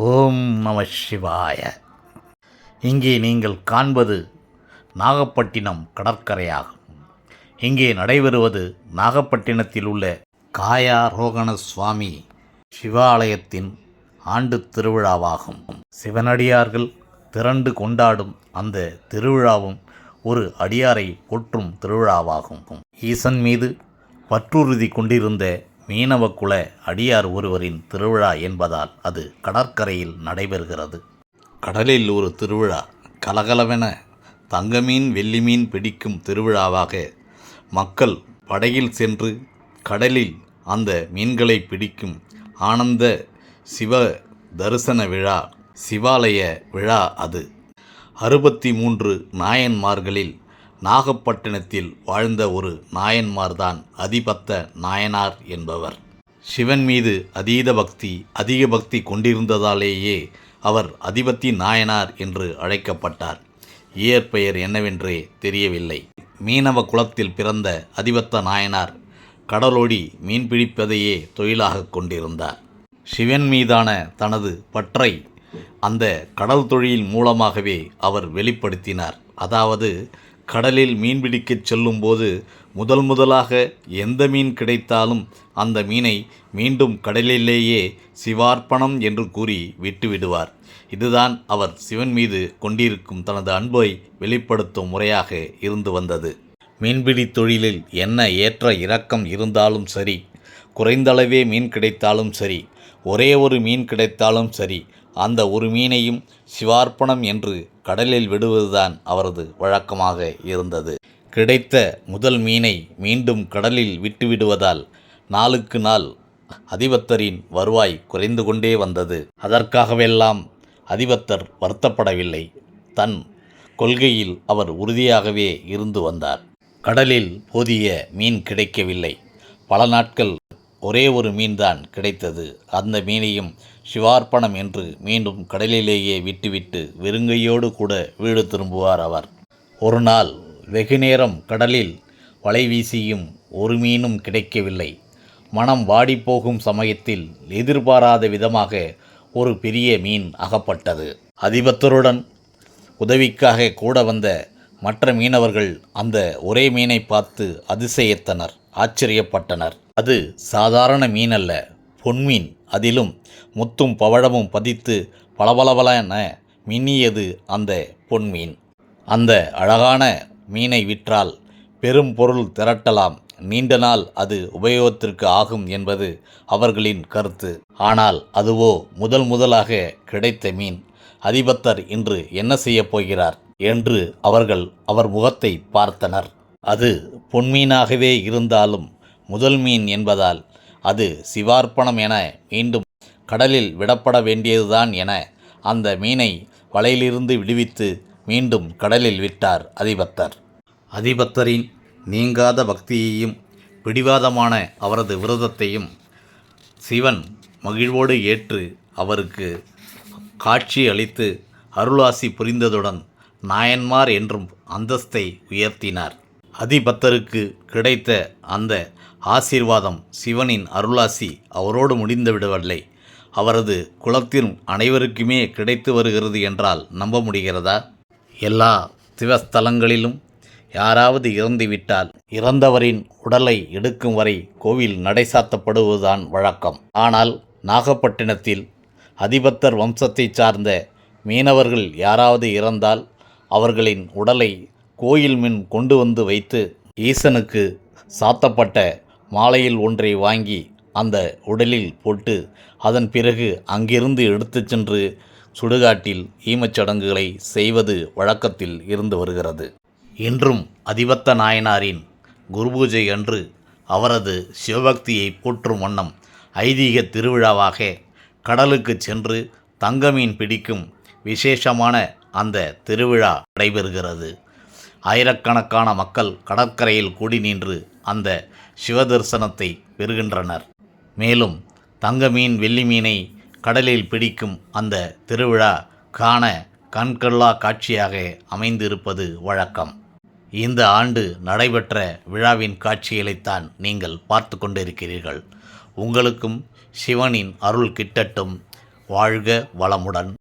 ஓம் நம சிவாய. இங்கே நீங்கள் காண்பது நாகப்பட்டினம் கடற்கரையாகும். இங்கே நடைபெறுவது நாகப்பட்டினத்தில் உள்ள காயாரோகண சுவாமி சிவாலயத்தின் ஆண்டு திருவிழாவாகும். சிவனடியார்கள் திரண்டு கொண்டாடும் அந்த திருவிழாவும் ஒரு அடியாரை போற்றும் திருவிழாவாகும். ஈசன் மீது பற்றுறுதி கொண்டிருந்த மீனவ குல அடியார் ஒருவரின் திருவிழா என்பதால் அது கடற்கரையில் நடைபெறுகிறது. கடலில் ஒரு திருவிழா, கலகலவென தங்கமீன் வெள்ளிமீன் பிடிக்கும் திருவிழாவாக மக்கள் படகில் சென்று கடலில் அந்த மீன்களை பிடிக்கும் ஆனந்த சிவ தரிசன விழா, சிவாலய விழா அது. 63 நாயன்மார்களில் நாகப்பட்டினத்தில் வாழ்ந்த ஒரு நாயன்மார்தான் அதிபத்த நாயனார் என்பவர். சிவன் மீது அதிக பக்தி கொண்டிருந்ததாலேயே அவர் அதிபத்தி நாயனார் என்று அழைக்கப்பட்டார். இயற்பெயர் என்னவென்றே தெரியவில்லை. மீனவ குலத்தில் பிறந்த அதிபத்த நாயனார் கடலோடி மீன்பிடிப்பதையே தொழிலாக கொண்டிருந்தார். சிவன் மீதான தனது பற்றை அந்த கடல் தொழில் மூலமாகவே அவர் வெளிப்படுத்தினார். அதாவது கடலில் மீன்பிடிக்கச் செல்லும்போது முதலாக எந்த மீன் கிடைத்தாலும் அந்த மீனை மீண்டும் கடலிலேயே சிவார்ப்பணம் என்று கூறி விட்டுவிடுவார். இதுதான் அவர் சிவன் மீது கொண்டிருக்கும் தனது அன்பை வெளிப்படுத்தும் முறையாக இருந்து வந்தது. மீன்பிடி தொழிலில் என்ன ஏற்ற இறக்கம் இருந்தாலும் சரி, குறைந்தளவே மீன் கிடைத்தாலும் சரி, ஒரே ஒரு மீன் கிடைத்தாலும் சரி, அந்த ஒரு மீனையும் சிவார்ப்பணம் என்று கடலில் விடுவதுதான் அவரது வழக்கமாக இருந்தது. கிடைத்த முதல் மீனை மீண்டும் கடலில் விட்டுவிடுவதால் நாளுக்கு நாள் அதிபத்தரின் வருவாய் குறைந்து கொண்டே வந்தது. அதற்காகவெல்லாம் அதிபத்தர் வருத்தப்படவில்லை. தன் கொள்கையில் அவர் உறுதியாகவே இருந்து வந்தார். கடலில் போதிய மீன் கிடைக்கவில்லை. பல நாட்கள் ஒரே ஒரு மீன்தான் கிடைத்தது. அந்த மீனையும் சிவார்ப்பணம் என்று மீண்டும் கடலிலேயே விட்டுவிட்டு வெறுங்கையோடு கூட வீடு திரும்புவார் அவர். ஒரு நாள் வெகுநேரம் கடலில் வலை வீசியும் ஒரு மீனும் கிடைக்கவில்லை. மனம் வாடிப்போகும் சமயத்தில் எதிர்பாராத விதமாக ஒரு பெரிய மீன் அகப்பட்டது. அதிபத்தருடன் உதவிக்காக கூட வந்த மற்ற மீனவர்கள் அந்த ஒரே மீனை பார்த்து அதிசயித்தனர், ஆச்சரியப்பட்டனர். அது சாதாரண மீன் அல்ல, பொன்மீன். அதிலும் முத்தும் பவழமும் பதித்து பளபளபளென மின்னியது அந்த பொன்மீன். அந்த அழகான மீனை விற்றால் பெரும் பொருள் திரட்டலாம், நீண்ட நாள் அது உபயோகத்திற்கு ஆகும் என்பது அவர்களின் கருத்து. ஆனால் அதுவோ முதலாக கிடைத்த மீன். அதிபத்தர் இன்று என்ன செய்யப் போகிறார் என்று அவர்கள் அவர் முகத்தை பார்த்தனர். அது பொன்மீனாகவே இருந்தாலும் முதல் மீன் என்பதால் அது சிவார்ப்பணம் என மீண்டும் கடலில் விடப்பட வேண்டியதுதான் என அந்த மீனை வலையிலிருந்து விடுவித்து மீண்டும் கடலில் விட்டார் அதிபத்தர். அதிபத்தரின் நீங்காத பக்தியையும் பிடிவாதமான அவரது விரதத்தையும் சிவன் மகிழ்வோடு ஏற்று அவருக்கு காட்சி அளித்து அருளாசி புரிந்ததுடன் நாயன்மார் என்றும் அந்தஸ்தை உயர்த்தினார். அதிபத்தருக்கு கிடைத்த அந்த ஆசீர்வாதம், சிவனின் அருளாசி அவரோடு முடிந்துவிடவில்லை, அவரது குலத்தின் அனைவருக்குமே கிடைத்து வருகிறது என்றால் நம்ப முடிகிறதா? எல்லா சிவஸ்தலங்களிலும் யாராவது இறந்துவிட்டால் இறந்தவரின் உடலை எடுக்கும் வரை கோவில் நடை சாத்தப்படுவதுதான் வழக்கம். ஆனால் நாகப்பட்டினத்தில் அதிபத்தர் வம்சத்தை சார்ந்த மீனவர்கள் யாராவது இறந்தால் அவர்களின் உடலை கோயில் முன் கொண்டு வந்து வைத்து ஈசனுக்கு சாத்தப்பட்ட மாலையில் ஒன்றை வாங்கி அந்த உடலில் போட்டு அதன் பிறகு அங்கிருந்து எடுத்துச் சென்று சுடுகாட்டில் ஈமச்சடங்குகளை செய்வது வழக்கத்தில் இருந்து வருகிறது. இன்றும் அதிபத்த நாயனாரின் குருபூஜை அன்று அவரது சிவபக்தியை போற்றும் வண்ணம் ஐதீக திருவிழாவாக கடலுக்கு சென்று தங்கமீன் பிடிக்கும் விசேஷமான அந்த திருவிழா நடைபெறுகிறது. ஆயிரக்கணக்கான மக்கள் கடற்கரையில் கூடி நின்று அந்த சிவதரிசனத்தை பெறுகின்றனர். மேலும் தங்கமீன் வெள்ளிமீனை கடலில் பிடிக்கும் அந்த திருவிழா காண கண்கொள்ளா காட்சியாக அமைந்திருப்பது வழக்கம். இந்த ஆண்டு நடைபெற்ற விழாவின் காட்சிகளைத்தான் நீங்கள் பார்த்து கொண்டிருக்கிறீர்கள். உங்களுக்கும் சிவனின் அருள் கிட்டட்டும். வாழ்க வளமுடன்.